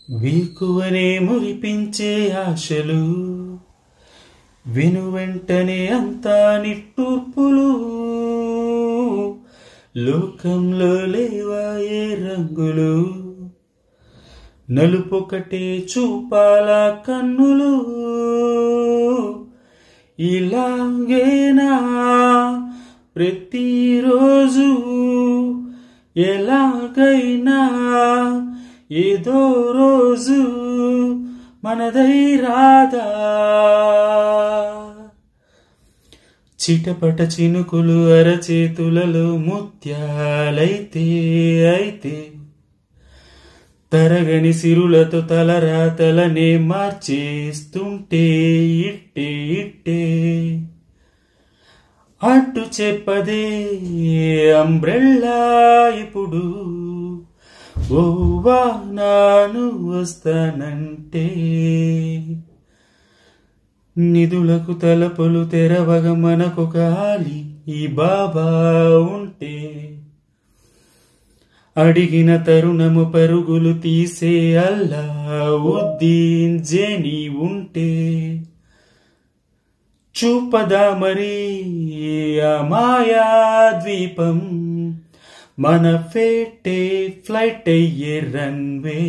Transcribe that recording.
వీకువనే మురిపించే ఆశలు వెనువెంటనే అంతా నిట్టూర్పులు లోకంలో లేవాయే రంగులు నలుపొకటే చూపాల కన్నులు ఇలాగేనా ప్రతిరోజు ఎలాగైనా ఏదో రోజు మనదై రాదా చిటపట చినుకులు అరచేతులలో ముత్యాలైతే అయితే తరగని సిరులతో తలరాతలనే మార్చేస్తుంటే ఇట్టే ఇట్టే అడ్డు చెప్పదే అంబ్రెల్లా ఇప్పుడు ఓ వానాను వస్తానంటే నిధులకు తలపులు తెరవగ మనకొక ఆలి ఈ బాబా ఉంటే అడిగిన తరుణము పరుగులు తీసే అల్లావుద్దీన్ జేని ఉంటే చూపదా మరి ఆ మాయా ద్వీపం మన ఫేటే ఫ్లైట్ అయ్యే రన్వే